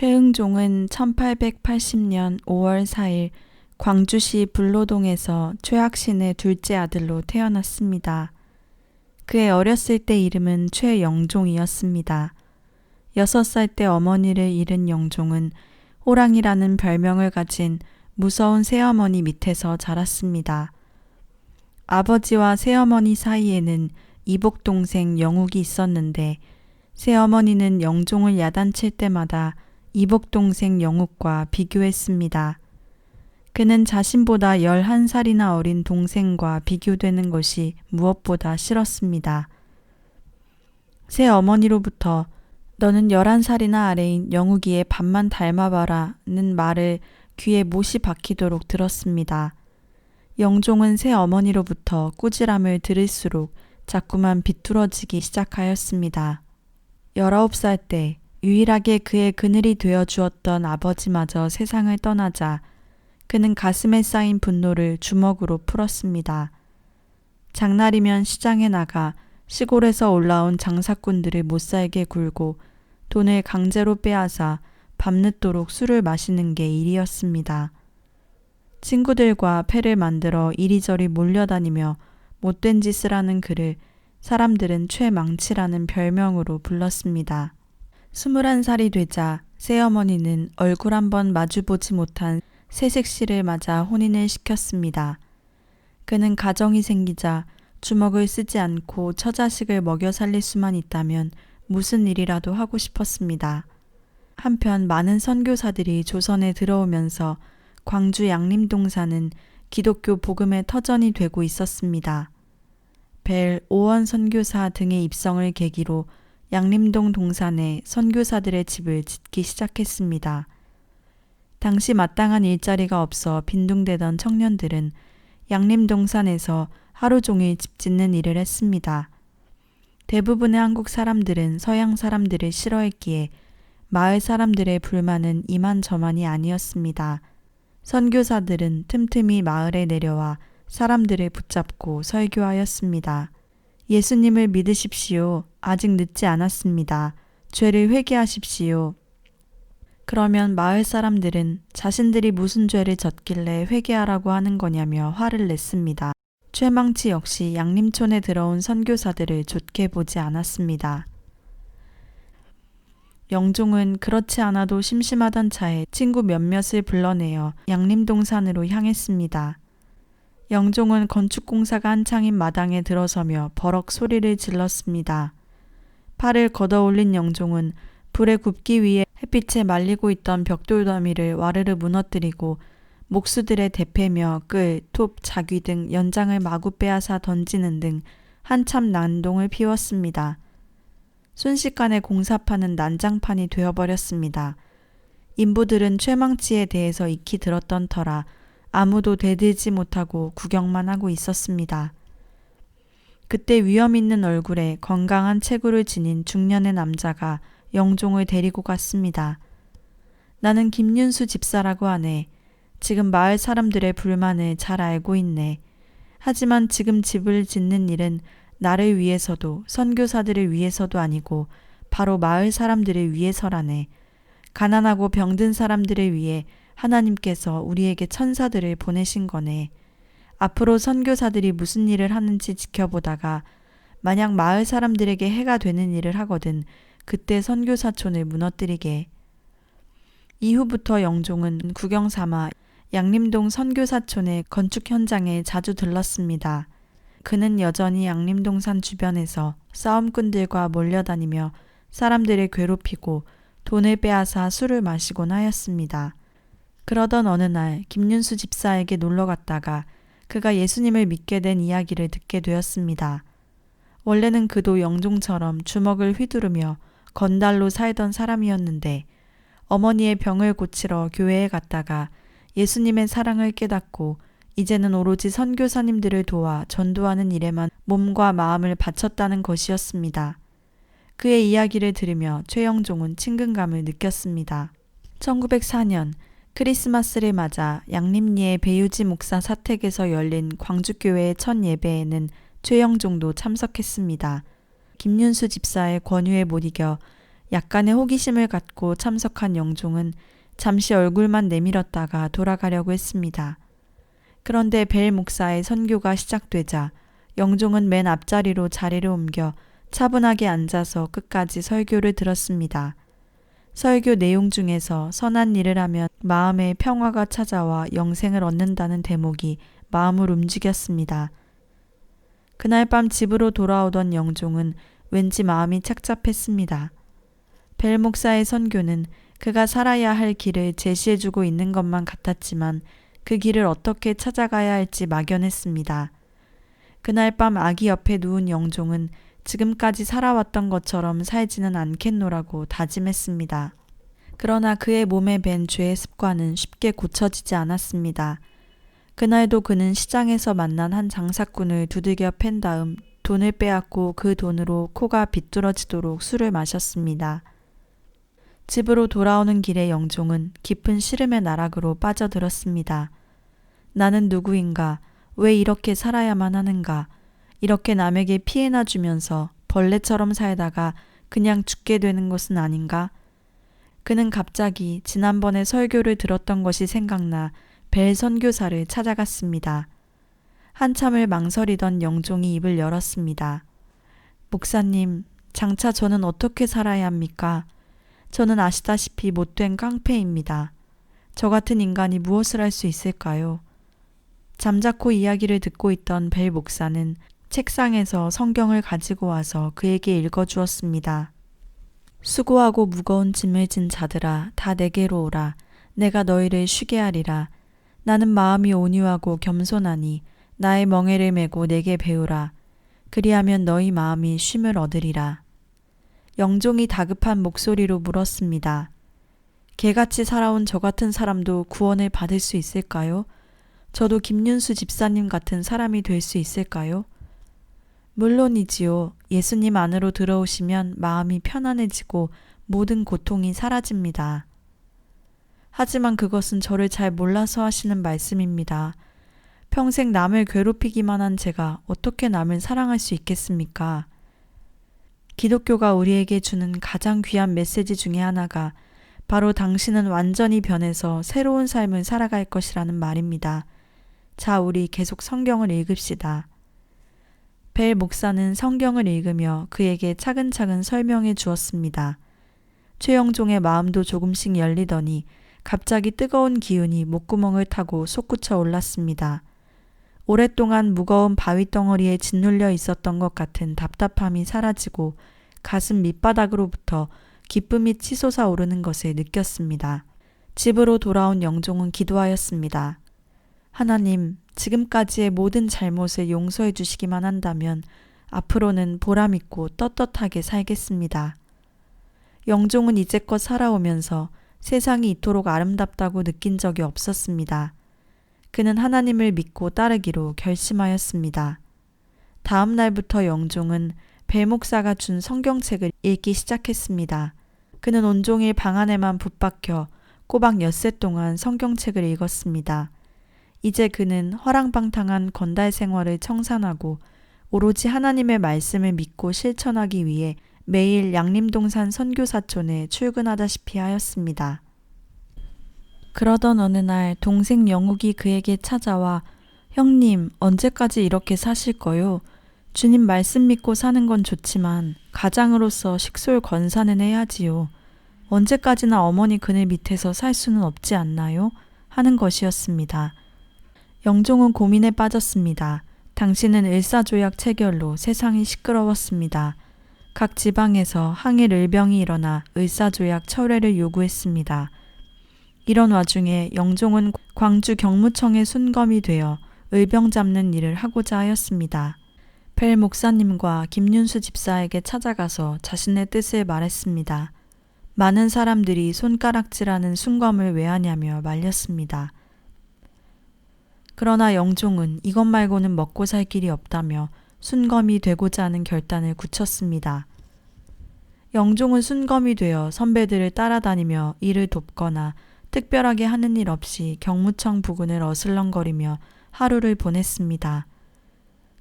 최응종은 1880년 5월 4일 광주시 불로동에서 최학신의 둘째 아들로 태어났습니다. 그의 어렸을 때 이름은 최영종이었습니다. 6살 때 어머니를 잃은 영종은 호랑이라는 별명을 가진 무서운 새어머니 밑에서 자랐습니다. 아버지와 새어머니 사이에는 이복동생 영욱이 있었는데 새어머니는 영종을 야단칠 때마다 이복동생 영욱과 비교했습니다. 그는 자신보다 11살이나 어린 동생과 비교되는 것이 무엇보다 싫었습니다. 새어머니로부터 너는 11살이나 아래인 영욱이의 반만 닮아봐라는 말을 귀에 못이 박히도록 들었습니다. 영종은 새어머니로부터 꾸지람을 들을수록 자꾸만 비뚤어지기 시작하였습니다. 19살 때 유일하게 그의 그늘이 되어 주었던 아버지마저 세상을 떠나자 그는 가슴에 쌓인 분노를 주먹으로 풀었습니다. 장날이면 시장에 나가 시골에서 올라온 장사꾼들을 못살게 굴고 돈을 강제로 빼앗아 밤늦도록 술을 마시는 게 일이었습니다. 친구들과 패를 만들어 이리저리 몰려다니며 못된 짓을 하는 그를 사람들은 최망치라는 별명으로 불렀습니다. 21살이 되자 새어머니는 얼굴 한번 마주보지 못한 새색시를 맞아 혼인을 시켰습니다. 그는 가정이 생기자 주먹을 쓰지 않고 처자식을 먹여 살릴 수만 있다면 무슨 일이라도 하고 싶었습니다. 한편 많은 선교사들이 조선에 들어오면서 광주 양림동산은 기독교 복음의 터전이 되고 있었습니다. 벨, 오원 선교사 등의 입성을 계기로 양림동 동산에 선교사들의 집을 짓기 시작했습니다. 당시 마땅한 일자리가 없어 빈둥대던 청년들은 양림동산에서 하루 종일 집 짓는 일을 했습니다. 대부분의 한국 사람들은 서양 사람들을 싫어했기에 마을 사람들의 불만은 이만저만이 아니었습니다. 선교사들은 틈틈이 마을에 내려와 사람들을 붙잡고 설교하였습니다. 예수님을 믿으십시오. 아직 늦지 않았습니다. 죄를 회개하십시오. 그러면 마을 사람들은 자신들이 무슨 죄를 졌길래 회개하라고 하는 거냐며 화를 냈습니다. 최망치 역시 양림촌에 들어온 선교사들을 좋게 보지 않았습니다. 영종은 그렇지 않아도 심심하던 차에 친구 몇몇을 불러내어 양림동산으로 향했습니다. 영종은 건축공사가 한창인 마당에 들어서며 버럭 소리를 질렀습니다. 팔을 걷어올린 영종은 불에 굽기 위해 햇빛에 말리고 있던 벽돌더미를 와르르 무너뜨리고 목수들의 대패며 끌, 톱, 자귀 등 연장을 마구 빼앗아 던지는 등 한참 난동을 피웠습니다. 순식간에 공사판은 난장판이 되어버렸습니다. 인부들은 최망치에 대해서 익히 들었던 터라 아무도 대들지 못하고 구경만 하고 있었습니다. 그때 위험 있는 얼굴에 건강한 체구를 지닌 중년의 남자가 영종을 데리고 갔습니다. 나는 김윤수 집사라고 하네. 지금 마을 사람들의 불만을 잘 알고 있네. 하지만 지금 집을 짓는 일은 나를 위해서도 선교사들을 위해서도 아니고 바로 마을 사람들을 위해서라네. 가난하고 병든 사람들을 위해 하나님께서 우리에게 천사들을 보내신 거네. 앞으로 선교사들이 무슨 일을 하는지 지켜보다가 만약 마을 사람들에게 해가 되는 일을 하거든 그때 선교사촌을 무너뜨리게. 이후부터 영종은 구경 삼아 양림동 선교사촌의 건축 현장에 자주 들렀습니다. 그는 여전히 양림동산 주변에서 싸움꾼들과 몰려다니며 사람들을 괴롭히고 돈을 빼앗아 술을 마시곤 하였습니다. 그러던 어느 날 김윤수 집사에게 놀러 갔다가 그가 예수님을 믿게 된 이야기를 듣게 되었습니다. 원래는 그도 영종처럼 주먹을 휘두르며 건달로 살던 사람이었는데 어머니의 병을 고치러 교회에 갔다가 예수님의 사랑을 깨닫고 이제는 오로지 선교사님들을 도와 전도하는 일에만 몸과 마음을 바쳤다는 것이었습니다. 그의 이야기를 들으며 최영종은 친근감을 느꼈습니다. 1904년 크리스마스를 맞아 양림리의 배유지 목사 사택에서 열린 광주교회의 첫 예배에는 최영종도 참석했습니다. 김윤수 집사의 권유에 못 이겨 약간의 호기심을 갖고 참석한 영종은 잠시 얼굴만 내밀었다가 돌아가려고 했습니다. 그런데 벨 목사의 선교가 시작되자 영종은 맨 앞자리로 자리를 옮겨 차분하게 앉아서 끝까지 설교를 들었습니다. 설교 내용 중에서 선한 일을 하면 마음에 평화가 찾아와 영생을 얻는다는 대목이 마음을 움직였습니다. 그날 밤 집으로 돌아오던 영종은 왠지 마음이 착잡했습니다. 벨 목사의 선교는 그가 살아야 할 길을 제시해주고 있는 것만 같았지만 그 길을 어떻게 찾아가야 할지 막연했습니다. 그날 밤 아기 옆에 누운 영종은 지금까지 살아왔던 것처럼 살지는 않겠노라고 다짐했습니다. 그러나 그의 몸에 밴 죄의 습관은 쉽게 고쳐지지 않았습니다. 그날도 그는 시장에서 만난 한 장사꾼을 두들겨 팬 다음 돈을 빼앗고 그 돈으로 코가 비뚤어지도록 술을 마셨습니다. 집으로 돌아오는 길에 영종은 깊은 시름의 나락으로 빠져들었습니다. 나는 누구인가? 왜 이렇게 살아야만 하는가? 이렇게 남에게 피해나 주면서 벌레처럼 살다가 그냥 죽게 되는 것은 아닌가? 그는 갑자기 지난번에 설교를 들었던 것이 생각나 벨 선교사를 찾아갔습니다. 한참을 망설이던 영종이 입을 열었습니다. 목사님, 장차 저는 어떻게 살아야 합니까? 저는 아시다시피 못된 깡패입니다. 저 같은 인간이 무엇을 할 수 있을까요? 잠자코 이야기를 듣고 있던 벨 목사는 책상에서 성경을 가지고 와서 그에게 읽어주었습니다. 수고하고 무거운 짐을 진 자들아, 다 내게로 오라. 내가 너희를 쉬게 하리라. 나는 마음이 온유하고 겸손하니 나의 멍에를 메고 내게 배우라. 그리하면 너희 마음이 쉼을 얻으리라. 영종이 다급한 목소리로 물었습니다. 개같이 살아온 저 같은 사람도 구원을 받을 수 있을까요? 저도 김윤수 집사님 같은 사람이 될 수 있을까요? 물론이지요. 예수님 안으로 들어오시면 마음이 편안해지고 모든 고통이 사라집니다. 하지만 그것은 저를 잘 몰라서 하시는 말씀입니다. 평생 남을 괴롭히기만 한 제가 어떻게 남을 사랑할 수 있겠습니까? 기독교가 우리에게 주는 가장 귀한 메시지 중에 하나가 바로 당신은 완전히 변해서 새로운 삶을 살아갈 것이라는 말입니다. 자, 우리 계속 성경을 읽읍시다. 벨 목사는 성경을 읽으며 그에게 차근차근 설명해 주었습니다. 최영종의 마음도 조금씩 열리더니 갑자기 뜨거운 기운이 목구멍을 타고 솟구쳐 올랐습니다. 오랫동안 무거운 바위덩어리에 짓눌려 있었던 것 같은 답답함이 사라지고 가슴 밑바닥으로부터 기쁨이 치솟아 오르는 것을 느꼈습니다. 집으로 돌아온 영종은 기도하였습니다. 하나님, 지금까지의 모든 잘못을 용서해 주시기만 한다면 앞으로는 보람있고 떳떳하게 살겠습니다. 영종은 이제껏 살아오면서 세상이 이토록 아름답다고 느낀 적이 없었습니다. 그는 하나님을 믿고 따르기로 결심하였습니다. 다음 날부터 영종은 벨 목사가 준 성경책을 읽기 시작했습니다. 그는 온종일 방 안에만 붙박혀 꼬박 엿새 동안 성경책을 읽었습니다. 이제 그는 허랑방탕한 건달 생활을 청산하고 오로지 하나님의 말씀을 믿고 실천하기 위해 매일 양림동산 선교사촌에 출근하다시피 하였습니다. 그러던 어느 날 동생 영욱이 그에게 찾아와 형님, 언제까지 이렇게 사실 거요? 주님 말씀 믿고 사는 건 좋지만 가장으로서 식솔 건사는 해야지요. 언제까지나 어머니 그늘 밑에서 살 수는 없지 않나요? 하는 것이었습니다. 영종은 고민에 빠졌습니다. 당시는 일사조약 체결로 세상이 시끄러웠습니다. 각 지방에서 항일 을병이 일어나 을사조약 철회를 요구했습니다. 이런 와중에 영종은 광주 경무청의 순검이 되어 을병 잡는 일을 하고자 하였습니다. 벨 목사님과 김윤수 집사에게 찾아가서 자신의 뜻을 말했습니다. 많은 사람들이 손가락질하는 순검을 왜 하냐며 말렸습니다. 그러나 영종은 이것 말고는 먹고 살 길이 없다며 순검이 되고자 하는 결단을 굳혔습니다. 영종은 순검이 되어 선배들을 따라다니며 일을 돕거나 특별하게 하는 일 없이 경무청 부근을 어슬렁거리며 하루를 보냈습니다.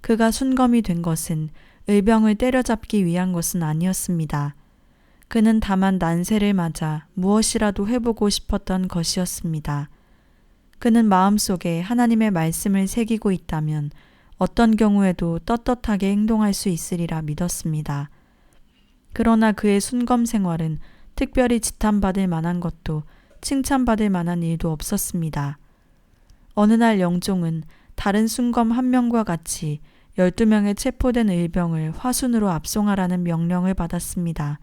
그가 순검이 된 것은 을병을 때려잡기 위한 것은 아니었습니다. 그는 다만 난세를 맞아 무엇이라도 해보고 싶었던 것이었습니다. 그는 마음속에 하나님의 말씀을 새기고 있다면 어떤 경우에도 떳떳하게 행동할 수 있으리라 믿었습니다. 그러나 그의 순검 생활은 특별히 지탄받을 만한 것도 칭찬받을 만한 일도 없었습니다. 어느 날 영종은 다른 순검 한 명과 같이 12명의 체포된 의병을 화순으로 압송하라는 명령을 받았습니다.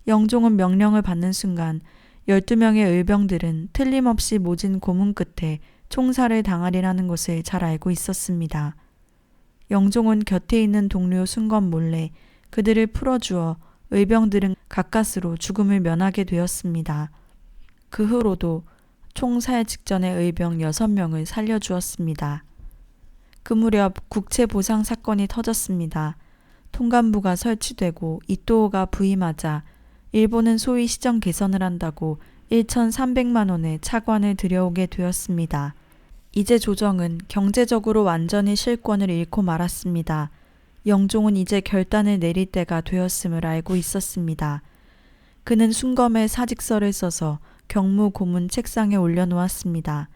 영종은 명령을 받는 순간 12명의 의병들은 틀림없이 모진 고문 끝에 총살을 당하리라는 것을 잘 알고 있었습니다. 영종은 곁에 있는 동료 순검 몰래 그들을 풀어주어 의병들은 가까스로 죽음을 면하게 되었습니다. 그 후로도 총살 직전에 의병 6명을 살려주었습니다. 그 무렵 국채보상 사건이 터졌습니다. 통감부가 설치되고 이토호가 부임하자 일본은 소위 시정 개선을 한다고 1,300만 원의 차관을 들여오게 되었습니다. 이제 조정은 경제적으로 완전히 실권을 잃고 말았습니다. 영종은 이제 결단을 내릴 때가 되었음을 알고 있었습니다. 그는 순검에 사직서를 써서 경무 고문 책상에 올려놓았습니다.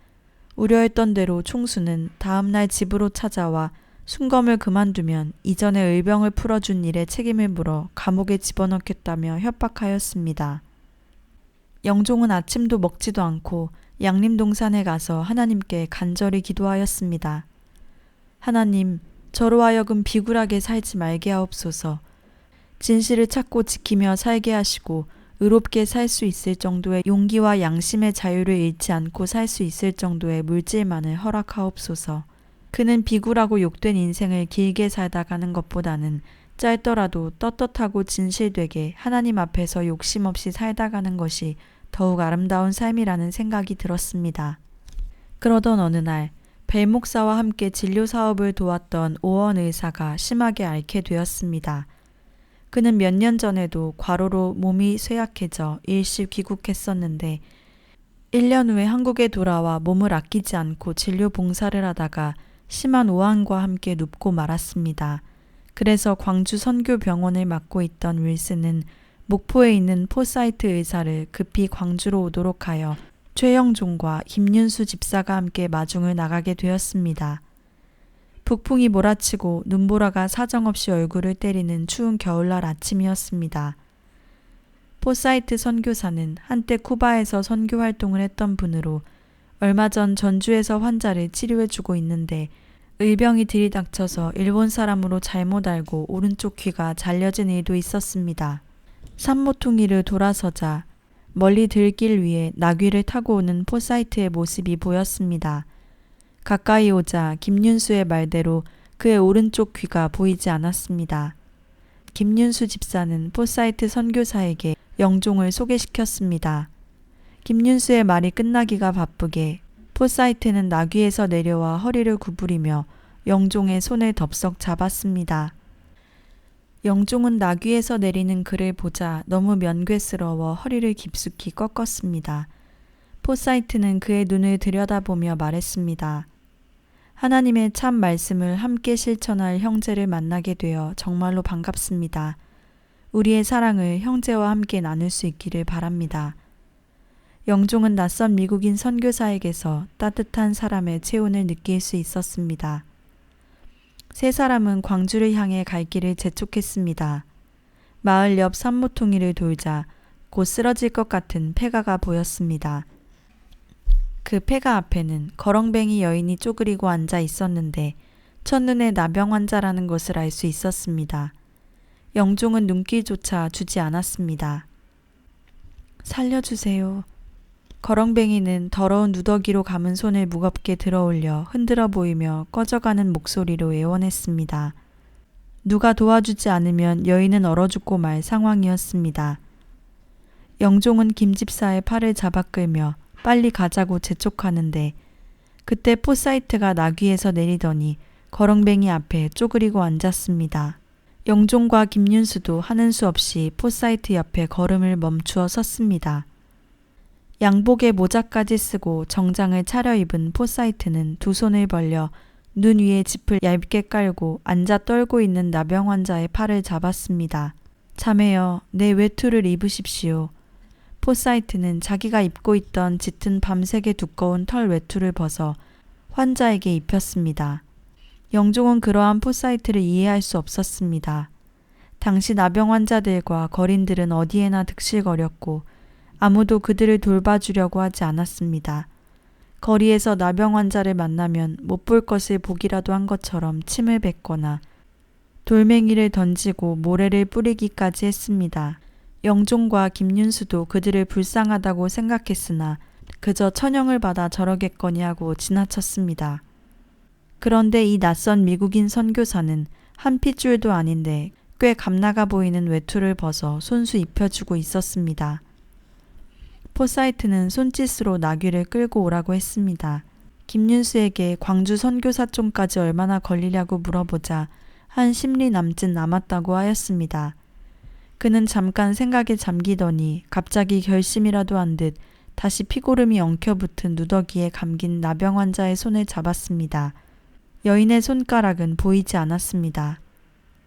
우려했던 대로 총수는 다음날 집으로 찾아와 순검을 그만두면 이전에 의병을 풀어준 일에 책임을 물어 감옥에 집어넣겠다며 협박하였습니다. 영종은 아침도 먹지도 않고 양림동산에 가서 하나님께 간절히 기도하였습니다. 하나님, 저로 하여금 비굴하게 살지 말게 하옵소서. 진실을 찾고 지키며 살게 하시고 의롭게 살 수 있을 정도의 용기와 양심의 자유를 잃지 않고 살 수 있을 정도의 물질만을 허락하옵소서. 그는 비굴하고 욕된 인생을 길게 살다 가는 것보다는 짧더라도 떳떳하고 진실되게 하나님 앞에서 욕심 없이 살다 가는 것이 더욱 아름다운 삶이라는 생각이 들었습니다. 그러던 어느 날 벨 목사와 함께 진료 사업을 도왔던 오원 의사가 심하게 앓게 되었습니다. 그는 몇 년 전에도 과로로 몸이 쇠약해져 일시 귀국했었는데 1년 후에 한국에 돌아와 몸을 아끼지 않고 진료 봉사를 하다가 심한 오한과 함께 눕고 말았습니다. 그래서 광주 선교병원을 맡고 있던 윌슨은 목포에 있는 포사이트 의사를 급히 광주로 오도록 하여 최영종과 김윤수 집사가 함께 마중을 나가게 되었습니다. 북풍이 몰아치고 눈보라가 사정없이 얼굴을 때리는 추운 겨울날 아침이었습니다. 포사이트 선교사는 한때 쿠바에서 선교 활동을 했던 분으로 얼마 전 전주에서 환자를 치료해주고 있는데 의병이 들이닥쳐서 일본 사람으로 잘못 알고 오른쪽 귀가 잘려진 일도 있었습니다. 산모퉁이를 돌아서자 멀리 들길 위해 나귀를 타고 오는 포사이트의 모습이 보였습니다. 가까이 오자 김윤수의 말대로 그의 오른쪽 귀가 보이지 않았습니다. 김윤수 집사는 포사이트 선교사에게 영종을 소개시켰습니다. 김윤수의 말이 끝나기가 바쁘게 포사이트는 나귀에서 내려와 허리를 구부리며 영종의 손을 덥석 잡았습니다. 영종은 나귀에서 내리는 그를 보자 너무 면괴스러워 허리를 깊숙이 꺾었습니다. 포사이트는 그의 눈을 들여다보며 말했습니다. 하나님의 참 말씀을 함께 실천할 형제를 만나게 되어 정말로 반갑습니다. 우리의 사랑을 형제와 함께 나눌 수 있기를 바랍니다. 영종은 낯선 미국인 선교사에게서 따뜻한 사람의 체온을 느낄 수 있었습니다. 세 사람은 광주를 향해 갈 길을 재촉했습니다. 마을 옆 산모퉁이를 돌자 곧 쓰러질 것 같은 폐가가 보였습니다. 그 폐가 앞에는 거렁뱅이 여인이 쪼그리고 앉아 있었는데 첫눈에 나병 환자라는 것을 알 수 있었습니다. 영종은 눈길조차 주지 않았습니다. 살려주세요. 거렁뱅이는 더러운 누더기로 감은 손을 무겁게 들어올려 흔들어 보이며 꺼져가는 목소리로 애원했습니다. 누가 도와주지 않으면 여인은 얼어 죽고 말 상황이었습니다. 영종은 김집사의 팔을 잡아 끌며 빨리 가자고 재촉하는데 그때 포사이트가 나귀에서 내리더니 거렁뱅이 앞에 쪼그리고 앉았습니다. 영종과 김윤수도 하는 수 없이 포사이트 옆에 걸음을 멈추어 섰습니다. 양복에 모자까지 쓰고 정장을 차려입은 포사이트는 두 손을 벌려 눈 위에 짚을 얇게 깔고 앉아 떨고 있는 나병 환자의 팔을 잡았습니다. 자매여, 내 외투를 입으십시오. 포사이트는 자기가 입고 있던 짙은 밤색의 두꺼운 털 외투를 벗어 환자에게 입혔습니다. 영종은 그러한 포사이트를 이해할 수 없었습니다. 당시 나병 환자들과 거린들은 어디에나 득실거렸고 아무도 그들을 돌봐주려고 하지 않았습니다. 거리에서 나병 환자를 만나면 못 볼 것을 보기라도 한 것처럼 침을 뱉거나 돌멩이를 던지고 모래를 뿌리기까지 했습니다. 영종과 김윤수도 그들을 불쌍하다고 생각했으나 그저 천형을 받아 저러겠거니 하고 지나쳤습니다. 그런데 이 낯선 미국인 선교사는 한 핏줄도 아닌데 꽤 감나가 보이는 외투를 벗어 손수 입혀주고 있었습니다. 포사이트는 손짓으로 나귀를 끌고 오라고 했습니다. 김윤수에게 광주 선교사촌까지 얼마나 걸리냐고 물어보자 한 10리 남짓 남았다고 하였습니다. 그는 잠깐 생각에 잠기더니 갑자기 결심이라도 한 듯 다시 피고름이 엉켜붙은 누더기에 감긴 나병 환자의 손을 잡았습니다. 여인의 손가락은 보이지 않았습니다.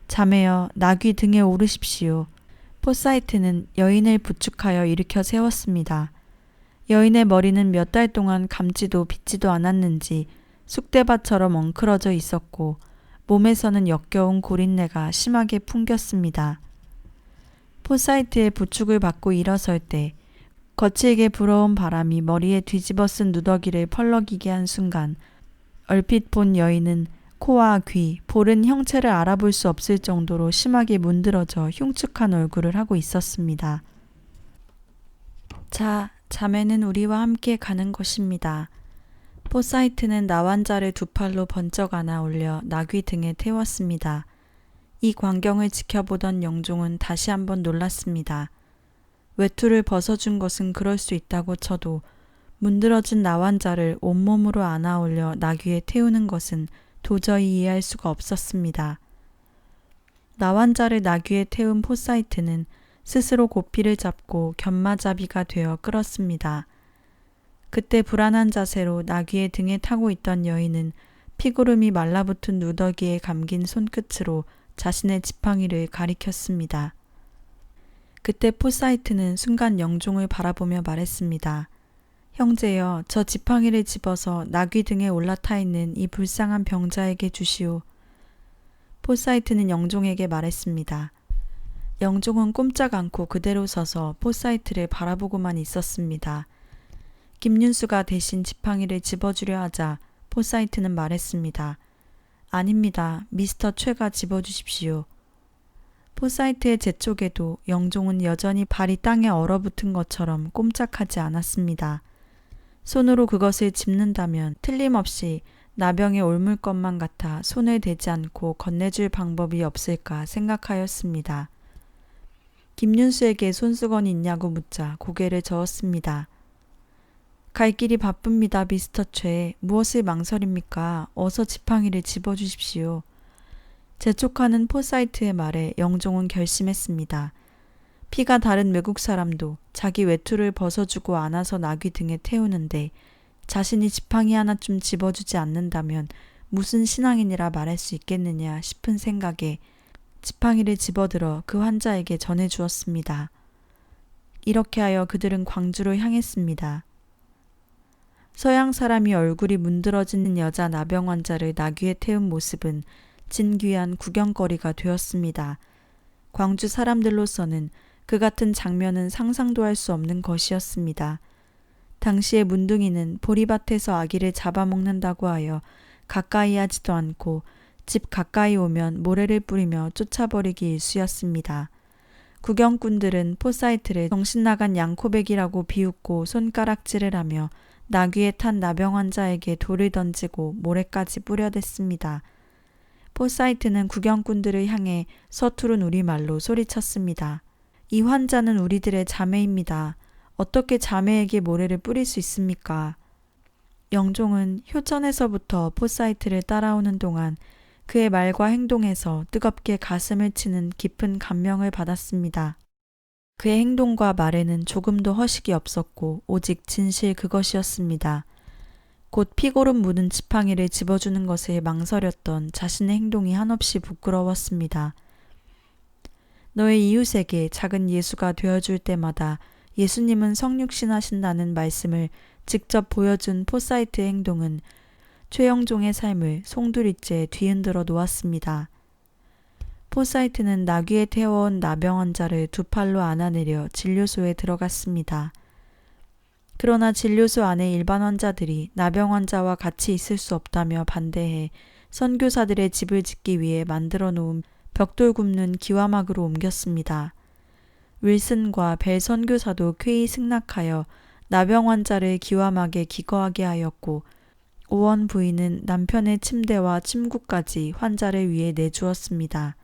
자매여, 나귀 등에 오르십시오. 포사이트는 여인을 부축하여 일으켜 세웠습니다. 여인의 머리는 몇 달 동안 감지도 빗지도 않았는지 쑥대밭처럼 엉클어져 있었고 몸에서는 역겨운 고린내가 심하게 풍겼습니다. 포사이트의 부축을 받고 일어설 때 거칠게 불어온 바람이 머리에 뒤집어 쓴 누더기를 펄럭이게 한 순간 얼핏 본 여인은 코와 귀, 볼은 형체를 알아볼 수 없을 정도로 심하게 문드러져 흉측한 얼굴을 하고 있었습니다. 자, 자매는 우리와 함께 가는 것입니다. 포사이트는 나환자를 두 팔로 번쩍 안아 올려 나귀 등에 태웠습니다. 이 광경을 지켜보던 영종은 다시 한번 놀랐습니다. 외투를 벗어준 것은 그럴 수 있다고 쳐도 문드러진 나환자를 온몸으로 안아 올려 나귀에 태우는 것은 도저히 이해할 수가 없었습니다. 나환자를 나귀에 태운 포사이트는 스스로 고삐를 잡고 견마잡이가 되어 끌었습니다. 그때 불안한 자세로 나귀의 등에 타고 있던 여인은 피구름이 말라붙은 누더기에 감긴 손끝으로 자신의 지팡이를 가리켰습니다. 그때 포사이트는 순간 영종을 바라보며 말했습니다. 형제여, 저 지팡이를 집어서 나귀 등에 올라타 있는 이 불쌍한 병자에게 주시오. 포사이트는 영종에게 말했습니다. 영종은 꼼짝 않고 그대로 서서 포사이트를 바라보고만 있었습니다. 김윤수가 대신 지팡이를 집어주려 하자 포사이트는 말했습니다. 아닙니다. 미스터 최가 집어주십시오. 포사이트의 재촉에도 영종은 여전히 발이 땅에 얼어붙은 것처럼 꼼짝하지 않았습니다. 손으로 그것을 짚는다면 틀림없이 나병에 옮을 것만 같아 손을 대지 않고 건네줄 방법이 없을까 생각하였습니다. 김윤수에게 손수건이 있냐고 묻자 고개를 저었습니다. 갈 길이 바쁩니다, 미스터 최. 무엇을 망설입니까? 어서 지팡이를 집어주십시오. 재촉하는 포사이트의 말에 영종은 결심했습니다. 피가 다른 외국 사람도 자기 외투를 벗어주고 안아서 나귀 등에 태우는데 자신이 지팡이 하나쯤 집어주지 않는다면 무슨 신앙인이라 말할 수 있겠느냐 싶은 생각에 지팡이를 집어들어 그 환자에게 전해주었습니다. 이렇게 하여 그들은 광주로 향했습니다. 서양 사람이 얼굴이 문드러지는 여자 나병 환자를 나귀에 태운 모습은 진귀한 구경거리가 되었습니다. 광주 사람들로서는 그 같은 장면은 상상도 할 수 없는 것이었습니다. 당시의 문둥이는 보리밭에서 아기를 잡아먹는다고 하여 가까이 하지도 않고 집 가까이 오면 모래를 뿌리며 쫓아버리기 일쑤였습니다. 구경꾼들은 포사이트를 정신나간 양코백이라고 비웃고 손가락질을 하며 나귀에 탄 나병 환자에게 돌을 던지고 모래까지 뿌려댔습니다. 포사이트는 구경꾼들을 향해 서투른 우리말로 소리쳤습니다. 이 환자는 우리들의 자매입니다. 어떻게 자매에게 모래를 뿌릴 수 있습니까? 영종은 효전에서부터 포사이트를 따라오는 동안 그의 말과 행동에서 뜨겁게 가슴을 치는 깊은 감명을 받았습니다. 그의 행동과 말에는 조금도 허식이 없었고 오직 진실 그것이었습니다. 곧 피고름 묻은 지팡이를 집어주는 것에 망설였던 자신의 행동이 한없이 부끄러웠습니다. 너의 이웃에게 작은 예수가 되어줄 때마다 예수님은 성육신하신다는 말씀을 직접 보여준 포사이트의 행동은 최영종의 삶을 송두리째 뒤흔들어 놓았습니다. 포사이트는 나귀에 태워온 나병 환자를 두 팔로 안아내려 진료소에 들어갔습니다. 그러나 진료소 안에 일반 환자들이 나병 환자와 같이 있을 수 없다며 반대해 선교사들의 집을 짓기 위해 만들어 놓은 벽돌 굽는 기와막으로 옮겼습니다. 윌슨과 벨 선교사도 쾌히 승낙하여 나병 환자를 기와막에 기거하게 하였고 오원 부인은 남편의 침대와 침구까지 환자를 위해 내주었습니다.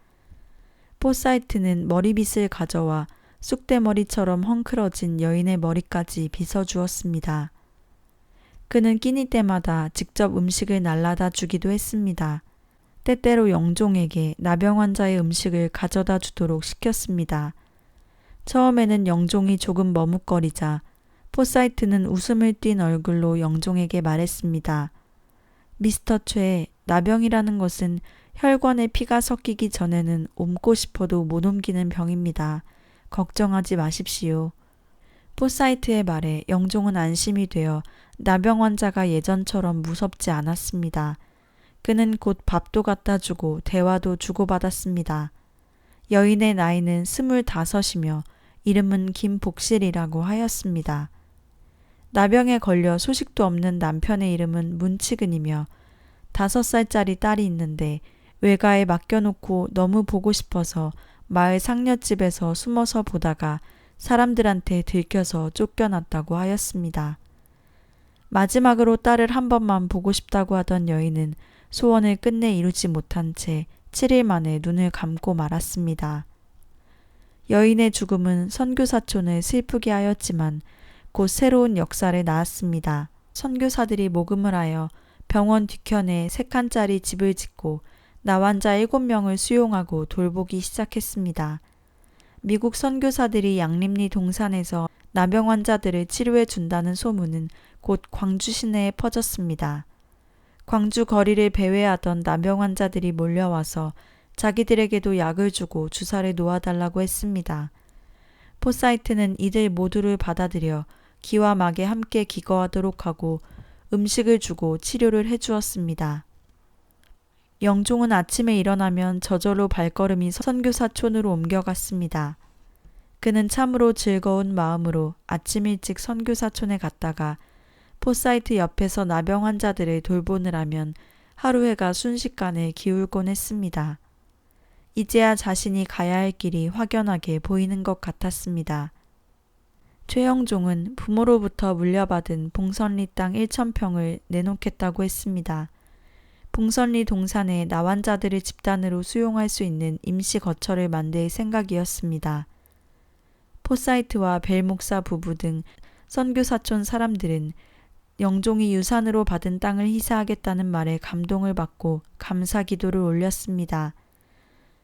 포사이트는 머리빗을 가져와 쑥대머리처럼 헝클어진 여인의 머리까지 빗어주었습니다. 그는 끼니 때마다 직접 음식을 날라다 주기도 했습니다. 때때로 영종에게 나병 환자의 음식을 가져다 주도록 시켰습니다. 처음에는 영종이 조금 머뭇거리자 포사이트는 웃음을 띤 얼굴로 영종에게 말했습니다. 미스터 최, 나병이라는 것은 혈관에 피가 섞이기 전에는 옮고 싶어도 못 옮기는 병입니다. 걱정하지 마십시오. 포사이트의 말에 영종은 안심이 되어 나병 환자가 예전처럼 무섭지 않았습니다. 그는 곧 밥도 갖다 주고 대화도 주고받았습니다. 여인의 나이는 25이며 이름은 김복실이라고 하였습니다. 나병에 걸려 소식도 없는 남편의 이름은 문치근이며 5살짜리 딸이 있는데 외가에 맡겨놓고 너무 보고 싶어서 마을 상녀집에서 숨어서 보다가 사람들한테 들켜서 쫓겨났다고 하였습니다. 마지막으로 딸을 한 번만 보고 싶다고 하던 여인은 소원을 끝내 이루지 못한 채 7일 만에 눈을 감고 말았습니다. 여인의 죽음은 선교사촌을 슬프게 하였지만 곧 새로운 역사를 낳았습니다. 선교사들이 모금을 하여 병원 뒤편에 3칸짜리 집을 짓고 나환자 7명을 수용하고 돌보기 시작했습니다. 미국 선교사들이 양림리 동산에서 나병 환자들을 치료해 준다는 소문은 곧 광주 시내에 퍼졌습니다. 광주 거리를 배회하던 나병 환자들이 몰려와서 자기들에게도 약을 주고 주사를 놓아달라고 했습니다. 포사이트는 이들 모두를 받아들여 기와 막에 함께 기거하도록 하고 음식을 주고 치료를 해주었습니다. 영종은 아침에 일어나면 저절로 발걸음이 선교사촌으로 옮겨갔습니다. 그는 참으로 즐거운 마음으로 아침 일찍 선교사촌에 갔다가 포사이트 옆에서 나병 환자들을 돌보느라면 하루 해가 순식간에 기울곤 했습니다. 이제야 자신이 가야 할 길이 확연하게 보이는 것 같았습니다. 최영종은 부모로부터 물려받은 봉선리 땅 1,000평을 내놓겠다고 했습니다. 봉선리 동산에 나환자들을 집단으로 수용할 수 있는 임시 거처를 만들 생각이었습니다. 포사이트와 벨 목사 부부 등 선교사촌 사람들은 영종이 유산으로 받은 땅을 희사하겠다는 말에 감동을 받고 감사 기도를 올렸습니다.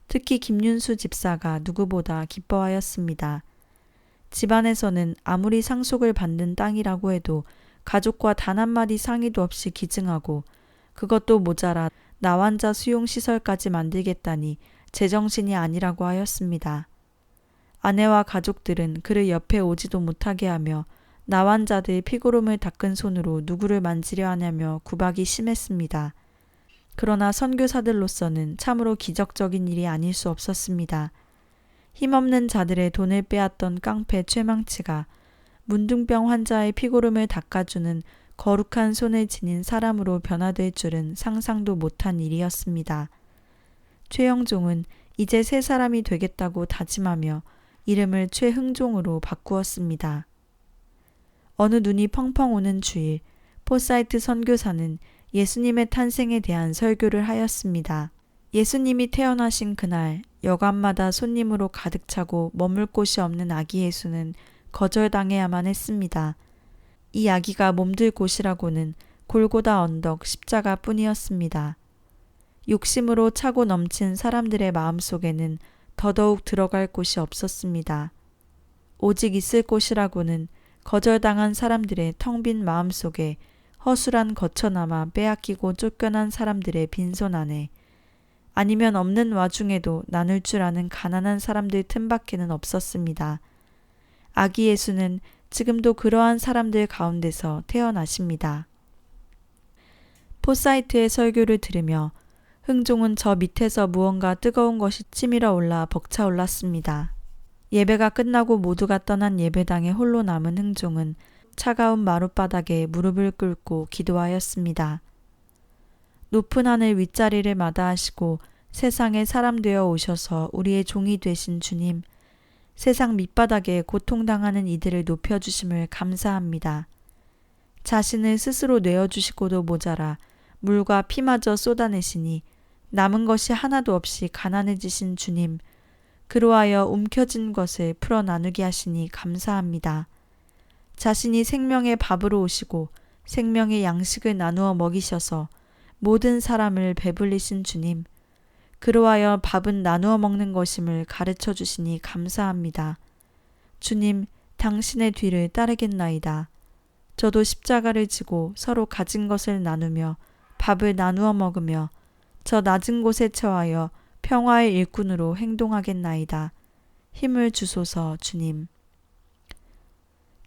특히 김윤수 집사가 누구보다 기뻐하였습니다. 집안에서는 아무리 상속을 받는 땅이라고 해도 가족과 단 한마디 상의도 없이 기증하고 그것도 모자라 나환자 수용시설까지 만들겠다니 제정신이 아니라고 하였습니다. 아내와 가족들은 그를 옆에 오지도 못하게 하며 나환자들 피고름을 닦은 손으로 누구를 만지려 하냐며 구박이 심했습니다. 그러나 선교사들로서는 참으로 기적적인 일이 아닐 수 없었습니다. 힘없는 자들의 돈을 빼앗던 깡패 최망치가 문둥병 환자의 피고름을 닦아주는 거룩한 손을 지닌 사람으로 변화될 줄은 상상도 못한 일이었습니다. 최영종은 이제 새 사람이 되겠다고 다짐하며 이름을 최흥종으로 바꾸었습니다. 어느 눈이 펑펑 오는 주일, 포사이트 선교사는 예수님의 탄생에 대한 설교를 하였습니다. 예수님이 태어나신 그날 여관마다 손님으로 가득 차고 머물 곳이 없는 아기 예수는 거절당해야만 했습니다. 이 아기가 몸들 곳이라고는 골고다 언덕 십자가뿐이었습니다. 욕심으로 차고 넘친 사람들의 마음속에는 더더욱 들어갈 곳이 없었습니다. 오직 있을 곳이라고는 거절당한 사람들의 텅 빈 마음속에 허술한 거처나마 빼앗기고 쫓겨난 사람들의 빈손 안에 아니면 없는 와중에도 나눌 줄 아는 가난한 사람들 틈밖에는 없었습니다. 아기 예수는 지금도 그러한 사람들 가운데서 태어나십니다. 포사이트의 설교를 들으며 흥종은 저 밑에서 무언가 뜨거운 것이 치밀어 올라 벅차올랐습니다. 예배가 끝나고 모두가 떠난 예배당에 홀로 남은 흥종은 차가운 마룻바닥에 무릎을 꿇고 기도하였습니다. 높은 하늘 윗자리를 마다하시고 세상에 사람 되어 오셔서 우리의 종이 되신 주님, 세상 밑바닥에 고통당하는 이들을 높여주심을 감사합니다. 자신을 스스로 내어주시고도 모자라 물과 피마저 쏟아내시니 남은 것이 하나도 없이 가난해지신 주님, 그로하여 움켜진 것을 풀어 나누게 하시니 감사합니다. 자신이 생명의 밥으로 오시고 생명의 양식을 나누어 먹이셔서 모든 사람을 배불리신 주님, 그로하여 밥은 나누어 먹는 것임을 가르쳐 주시니 감사합니다. 주님, 당신의 뒤를 따르겠나이다. 저도 십자가를 지고 서로 가진 것을 나누며 밥을 나누어 먹으며 저 낮은 곳에 처하여 평화의 일꾼으로 행동하겠나이다. 힘을 주소서 주님.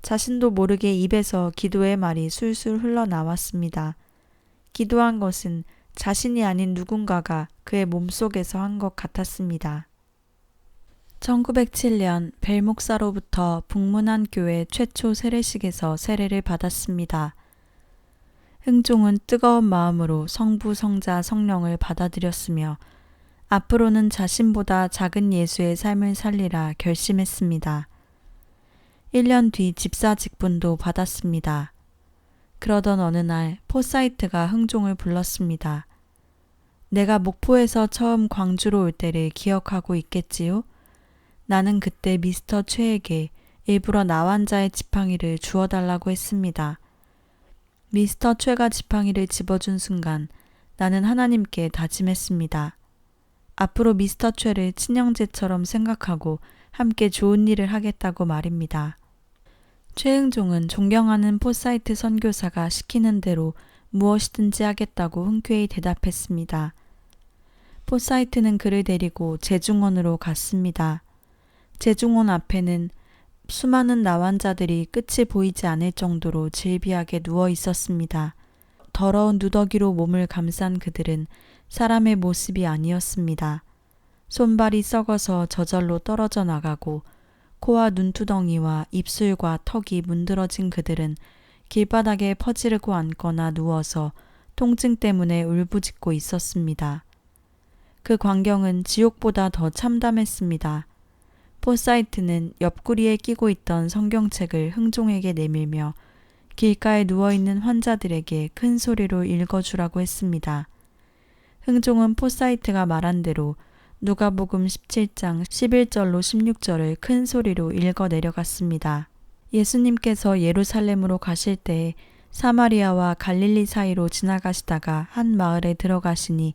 자신도 모르게 입에서 기도의 말이 술술 흘러나왔습니다. 기도한 것은 자신이 아닌 누군가가 그의 몸속에서 한 것 같았습니다. 1907년 벨 목사로부터 북문안 교회 최초 세례식에서 세례를 받았습니다. 흥종은 뜨거운 마음으로 성부, 성자, 성령을 받아들였으며 앞으로는 자신보다 작은 예수의 삶을 살리라 결심했습니다. 1년 뒤 집사 직분도 받았습니다. 그러던 어느 날 포사이트가 흥종을 불렀습니다. 내가 목포에서 처음 광주로 올 때를 기억하고 있겠지요? 나는 그때 미스터 최에게 일부러 나환자의 지팡이를 주워달라고 했습니다. 미스터 최가 지팡이를 집어준 순간 나는 하나님께 다짐했습니다. 앞으로 미스터 최를 친형제처럼 생각하고 함께 좋은 일을 하겠다고 말입니다. 최흥종은 존경하는 포사이트 선교사가 시키는 대로 무엇이든지 하겠다고 흔쾌히 대답했습니다. 포사이트는 그를 데리고 제중원으로 갔습니다. 제중원 앞에는 수많은 나환자들이 끝이 보이지 않을 정도로 질비하게 누워 있었습니다. 더러운 누더기로 몸을 감싼 그들은 사람의 모습이 아니었습니다. 손발이 썩어서 저절로 떨어져 나가고 코와 눈두덩이와 입술과 턱이 문드러진 그들은 길바닥에 퍼지르고 앉거나 누워서 통증 때문에 울부짖고 있었습니다. 그 광경은 지옥보다 더 참담했습니다. 포사이트는 옆구리에 끼고 있던 성경책을 흥종에게 내밀며 길가에 누워있는 환자들에게 큰 소리로 읽어주라고 했습니다. 흥종은 포사이트가 말한 대로 누가복음 17장 11절로 16절을 큰 소리로 읽어 내려갔습니다. 예수님께서 예루살렘으로 가실 때에 사마리아와 갈릴리 사이로 지나가시다가 한 마을에 들어가시니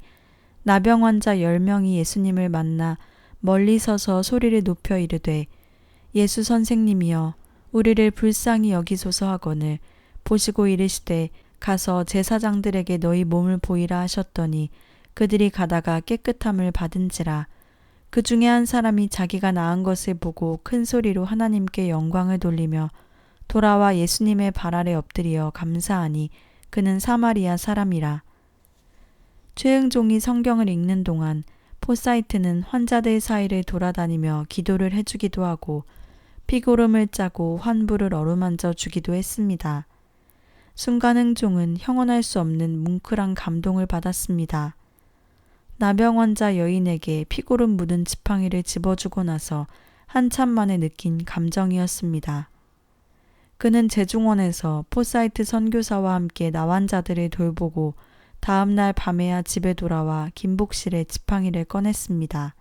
나병 환자 10명이 예수님을 만나 멀리 서서 소리를 높여 이르되 예수 선생님이여 우리를 불쌍히 여기소서 하거늘 보시고 이르시되 가서 제사장들에게 너희 몸을 보이라 하셨더니 그들이 가다가 깨끗함을 받은지라. 그 중에 한 사람이 자기가 나은 것을 보고 큰 소리로 하나님께 영광을 돌리며 돌아와 예수님의 발 아래 엎드려 감사하니 그는 사마리아 사람이라. 최흥종이 성경을 읽는 동안 포사이트는 환자들 사이를 돌아다니며 기도를 해주기도 하고 피고름을 짜고 환부를 어루만져 주기도 했습니다. 순간 흥종은 형언할 수 없는 뭉클한 감동을 받았습니다. 나병 환자 여인에게 피고름 묻은 지팡이를 집어주고 나서 한참 만에 느낀 감정이었습니다. 그는 제중원에서 포사이트 선교사와 함께 나환자들을 돌보고 다음날 밤에야 집에 돌아와 김복실에 지팡이를 꺼냈습니다.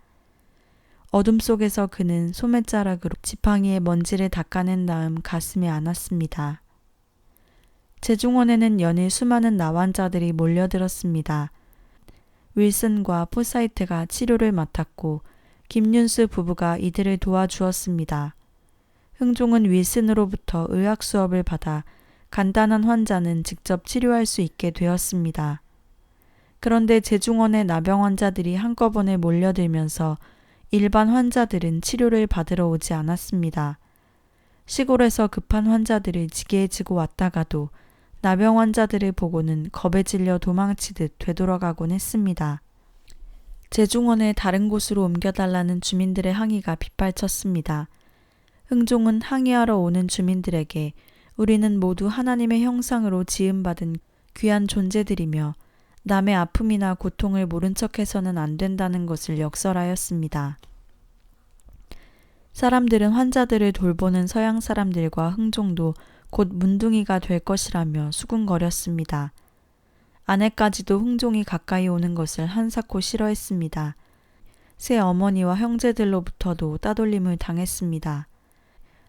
어둠 속에서 그는 소매자락으로 지팡이의 먼지를 닦아낸 다음 가슴에 안았습니다. 제중원에는 연일 수많은 나환자들이 몰려들었습니다. 윌슨과 포사이트가 치료를 맡았고 김윤수 부부가 이들을 도와주었습니다. 흥종은 윌슨으로부터 의학 수업을 받아 간단한 환자는 직접 치료할 수 있게 되었습니다. 그런데 제중원의 나병 환자들이 한꺼번에 몰려들면서 일반 환자들은 치료를 받으러 오지 않았습니다. 시골에서 급한 환자들을 지게에 지고 왔다가도 나병 환자들을 보고는 겁에 질려 도망치듯 되돌아가곤 했습니다. 제중원을 다른 곳으로 옮겨달라는 주민들의 항의가 빗발쳤습니다. 흥종은 항의하러 오는 주민들에게 우리는 모두 하나님의 형상으로 지음받은 귀한 존재들이며 남의 아픔이나 고통을 모른 척해서는 안 된다는 것을 역설하였습니다. 사람들은 환자들을 돌보는 서양 사람들과 흥종도 곧 문둥이가 될 것이라며 수군거렸습니다. 아내까지도 흥종이 가까이 오는 것을 한사코 싫어했습니다. 새 어머니와 형제들로부터도 따돌림을 당했습니다.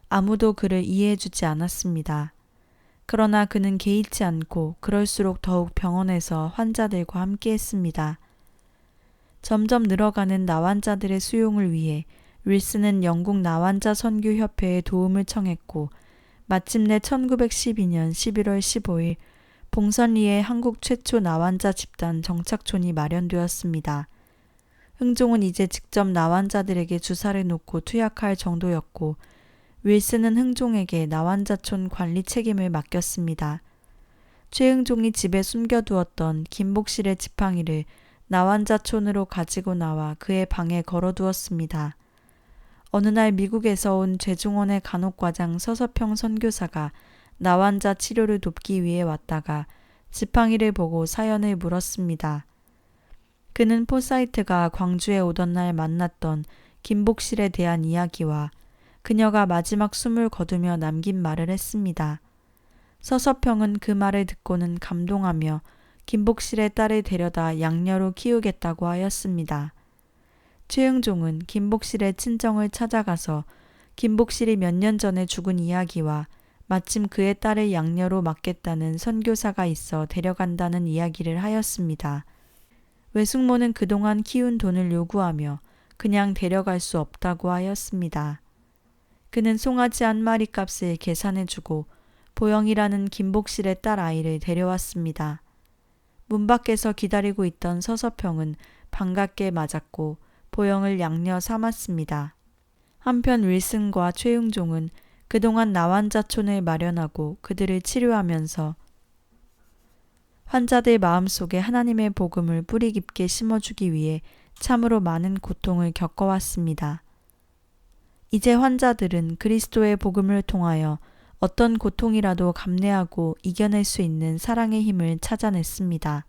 아무도 그를 이해해주지 않았습니다. 그러나 그는 개의치 않고 그럴수록 더욱 병원에서 환자들과 함께했습니다. 점점 늘어가는 나환자들의 수용을 위해 윌슨은 영국 나환자 선교협회에 도움을 청했고 마침내 1912년 11월 15일 봉선리에 한국 최초 나환자 집단 정착촌이 마련되었습니다. 흥종은 이제 직접 나환자들에게 주사를 놓고 투약할 정도였고 윌슨은 흥종에게 나환자촌 관리 책임을 맡겼습니다. 최흥종이 집에 숨겨두었던 김복실의 지팡이를 나환자촌으로 가지고 나와 그의 방에 걸어두었습니다. 어느 날 미국에서 온 제중원의 간혹과장 서서평 선교사가 나환자 치료를 돕기 위해 왔다가 지팡이를 보고 사연을 물었습니다. 그는 포사이트가 광주에 오던 날 만났던 김복실에 대한 이야기와 그녀가 마지막 숨을 거두며 남긴 말을 했습니다. 서서평은 그 말을 듣고는 감동하며 김복실의 딸을 데려다 양녀로 키우겠다고 하였습니다. 최흥종은 김복실의 친정을 찾아가서 김복실이 몇 년 전에 죽은 이야기와 마침 그의 딸을 양녀로 맡겠다는 선교사가 있어 데려간다는 이야기를 하였습니다. 외숙모는 그동안 키운 돈을 요구하며 그냥 데려갈 수 없다고 하였습니다. 그는 송아지 한 마리 값을 계산해주고 보영이라는 김복실의 딸 아이를 데려왔습니다. 문 밖에서 기다리고 있던 서서평은 반갑게 맞았고 보영을 양녀 삼았습니다. 한편 윌슨과 최흥종은 그동안 나환자촌을 마련하고 그들을 치료하면서 환자들 마음속에 하나님의 복음을 뿌리 깊게 심어주기 위해 참으로 많은 고통을 겪어왔습니다. 이제 환자들은 그리스도의 복음을 통하여 어떤 고통이라도 감내하고 이겨낼 수 있는 사랑의 힘을 찾아냈습니다.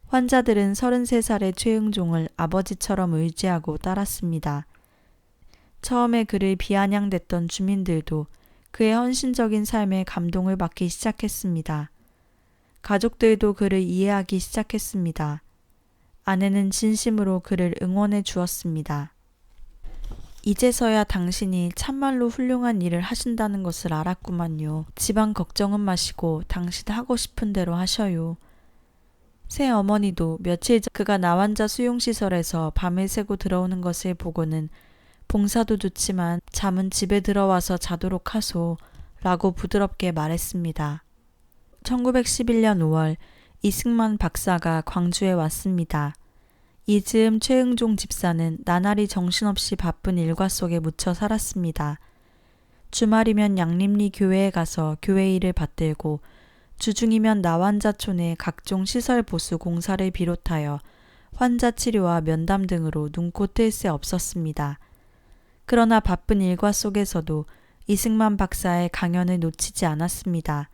환자들은 33살의 최흥종을 아버지처럼 의지하고 따랐습니다. 처음에 그를 비아냥댔던 주민들도 그의 헌신적인 삶에 감동을 받기 시작했습니다. 가족들도 그를 이해하기 시작했습니다. 아내는 진심으로 그를 응원해 주었습니다. 이제서야 당신이 참말로 훌륭한 일을 하신다는 것을 알았구만요. 집안 걱정은 마시고 당신 하고 싶은 대로 하셔요. 새 어머니도 며칠 전 그가 나환자 수용시설에서 밤을 새고 들어오는 것을 보고는 봉사도 좋지만 잠은 집에 들어와서 자도록 하소 라고 부드럽게 말했습니다. 1911년 5월 이승만 박사가 광주에 왔습니다. 이 즈음 최흥종 집사는 나날이 정신없이 바쁜 일과 속에 묻혀 살았습니다. 주말이면 양림리 교회에 가서 교회 일을 받들고 주중이면 나환자촌의 각종 시설 보수 공사를 비롯하여 환자 치료와 면담 등으로 눈코 뜰 새 없었습니다. 그러나 바쁜 일과 속에서도 이승만 박사의 강연을 놓치지 않았습니다.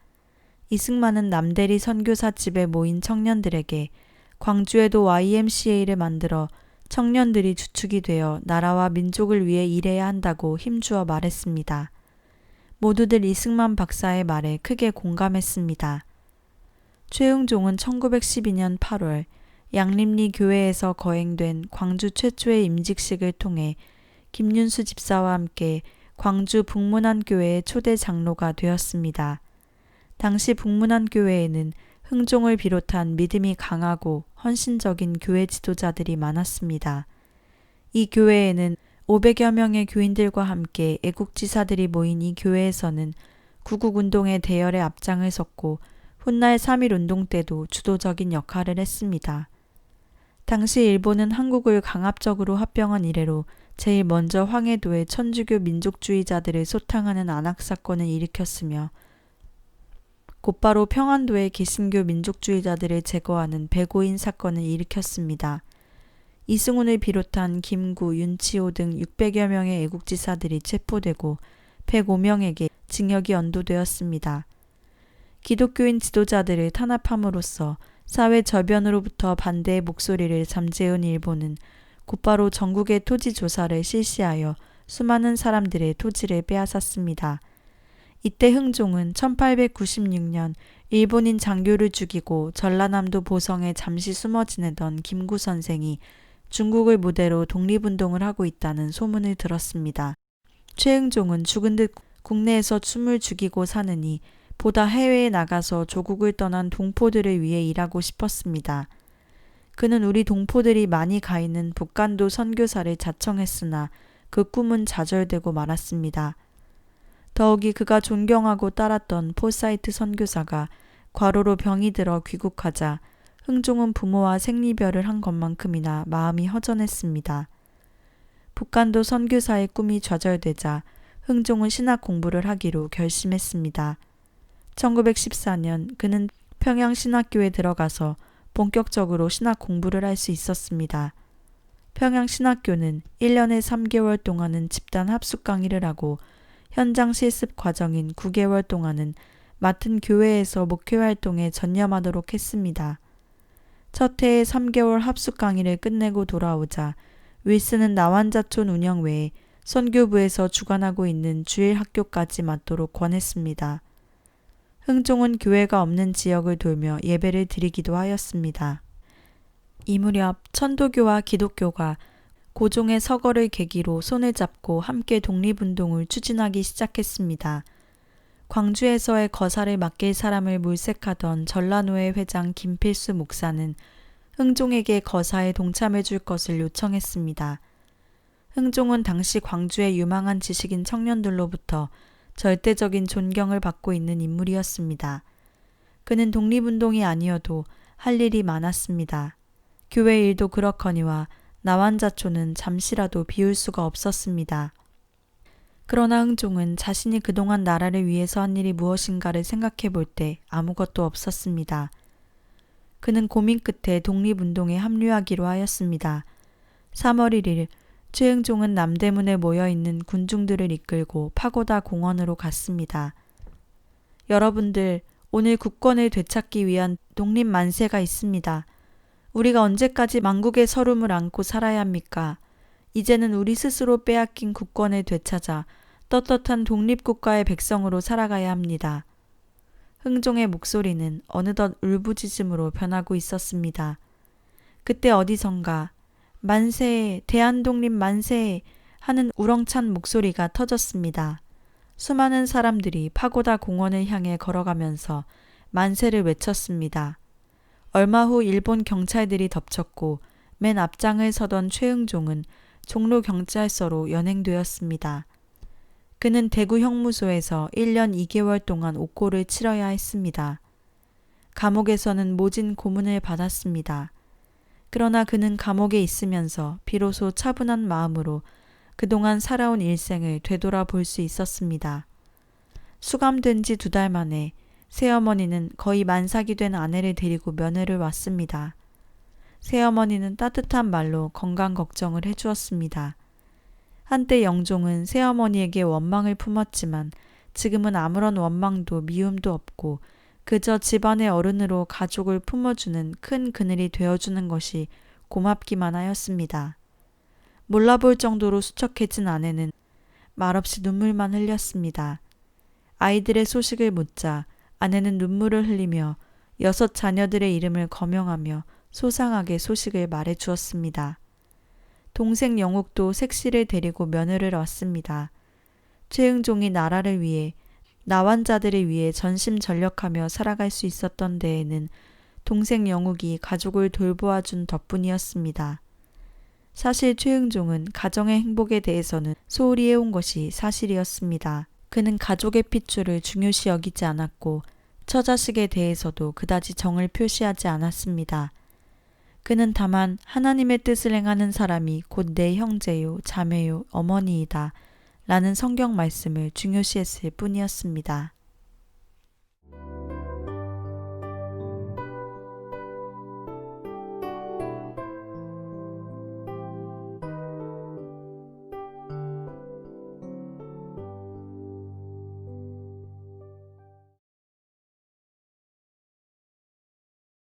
이승만은 남대리 선교사 집에 모인 청년들에게 광주에도 YMCA를 만들어 청년들이 주축이 되어 나라와 민족을 위해 일해야 한다고 힘주어 말했습니다. 모두들 이승만 박사의 말에 크게 공감했습니다. 최흥종은 1912년 8월 양림리 교회에서 거행된 광주 최초의 임직식을 통해 김윤수 집사와 함께 광주 북문안교회의 초대 장로가 되었습니다. 당시 북문안교회에는 흥종을 비롯한 믿음이 강하고 헌신적인 교회 지도자들이 많았습니다. 이 교회에는 500여 명의 교인들과 함께 애국지사들이 모인 이 교회에서는 구국운동의 대열에 앞장을 섰고 훗날 3.1운동 때도 주도적인 역할을 했습니다. 당시 일본은 한국을 강압적으로 합병한 이래로 제일 먼저 황해도에 천주교 민족주의자들을 소탕하는 안학사건을 일으켰으며 곧바로 평안도에 개신교 민족주의자들을 제거하는 배고인 사건을 일으켰습니다. 이승훈을 비롯한 김구, 윤치호 등 600여 명의 애국지사들이 체포되고 105명에게 징역이 언도되었습니다. 기독교인 지도자들을 탄압함으로써 사회 저변으로부터 반대의 목소리를 잠재운 일본은 곧바로 전국의 토지 조사를 실시하여 수많은 사람들의 토지를 빼앗았습니다. 이때 흥종은 1896년 일본인 장교를 죽이고 전라남도 보성에 잠시 숨어 지내던 김구 선생이 중국을 무대로 독립운동을 하고 있다는 소문을 들었습니다. 최흥종은 죽은 듯 국내에서 춤을 죽이고 사느니 보다 해외에 나가서 조국을 떠난 동포들을 위해 일하고 싶었습니다. 그는 우리 동포들이 많이 가 있는 북간도 선교사를 자청했으나 그 꿈은 좌절되고 말았습니다. 더욱이 그가 존경하고 따랐던 포사이트 선교사가 과로로 병이 들어 귀국하자 흥종은 부모와 생리별을 한 것만큼이나 마음이 허전했습니다. 북간도 선교사의 꿈이 좌절되자 흥종은 신학 공부를 하기로 결심했습니다. 1914년 그는 평양신학교에 들어가서 본격적으로 신학 공부를 할 수 있었습니다. 평양신학교는 1년에 3개월 동안은 집단 합숙 강의를 하고 현장 실습 과정인 9개월 동안은 맡은 교회에서 목회활동에 전념하도록 했습니다. 첫 해에 3개월 합숙 강의를 끝내고 돌아오자 윌슨은 나완자촌 운영 외에 선교부에서 주관하고 있는 주일 학교까지 맡도록 권했습니다. 흥종은 교회가 없는 지역을 돌며 예배를 드리기도 하였습니다. 이 무렵 천도교와 기독교가 고종의 서거를 계기로 손을 잡고 함께 독립운동을 추진하기 시작했습니다. 광주에서의 거사를 맡길 사람을 물색하던 전라노회 회장 김필수 목사는 흥종에게 거사에 동참해 줄 것을 요청했습니다. 흥종은 당시 광주의 유망한 지식인 청년들로부터 절대적인 존경을 받고 있는 인물이었습니다. 그는 독립운동이 아니어도 할 일이 많았습니다. 교회 일도 그렇거니와 나완자촌은 잠시라도 비울 수가 없었습니다. 그러나 흥종은 자신이 그동안 나라를 위해서 한 일이 무엇인가를 생각해 볼 때 아무것도 없었습니다. 그는 고민 끝에 독립운동에 합류하기로 하였습니다. 3월 1일 최흥종은 남대문에 모여있는 군중들을 이끌고 파고다 공원으로 갔습니다. 여러분들, 오늘 국권을 되찾기 위한 독립만세가 있습니다. 우리가 언제까지 망국의 서름을 안고 살아야 합니까? 이제는 우리 스스로 빼앗긴 국권을 되찾아 떳떳한 독립국가의 백성으로 살아가야 합니다. 흥종의 목소리는 어느덧 울부짖음으로 변하고 있었습니다. 그때 어디선가 만세, 대한독립 만세 하는 우렁찬 목소리가 터졌습니다. 수많은 사람들이 파고다 공원을 향해 걸어가면서 만세를 외쳤습니다. 얼마 후 일본 경찰들이 덮쳤고 맨 앞장을 서던 최흥종은 종로 경찰서로 연행되었습니다. 그는 대구 형무소에서 1년 2개월 동안 옥고를 치러야 했습니다. 감옥에서는 모진 고문을 받았습니다. 그러나 그는 감옥에 있으면서 비로소 차분한 마음으로 그동안 살아온 일생을 되돌아볼 수 있었습니다. 수감된 지 2달 만에 새어머니는 거의 만삭이 된 아내를 데리고 면회를 왔습니다. 새어머니는 따뜻한 말로 건강 걱정을 해주었습니다. 한때 영종은 새어머니에게 원망을 품었지만 지금은 아무런 원망도 미움도 없고 그저 집안의 어른으로 가족을 품어주는 큰 그늘이 되어주는 것이 고맙기만 하였습니다. 몰라볼 정도로 수척해진 아내는 말없이 눈물만 흘렸습니다. 아이들의 소식을 묻자 아내는 눈물을 흘리며 6 자녀들의 이름을 거명하며 소상하게 소식을 말해 주었습니다. 동생 영옥도 색시를 데리고 면회를 왔습니다. 최흥종이 나라를 위해 나환자들을 위해 전심전력하며 살아갈 수 있었던 데에는 동생 영욱이 가족을 돌보아준 덕분이었습니다. 사실 최흥종은 가정의 행복에 대해서는 소홀히 해온 것이 사실이었습니다. 그는 가족의 핏줄을 중요시 여기지 않았고 처자식에 대해서도 그다지 정을 표시하지 않았습니다. 그는 다만 하나님의 뜻을 행하는 사람이 곧 내 형제요, 자매요, 어머니이다 라는 성경 말씀을 중요시했을 뿐이었습니다.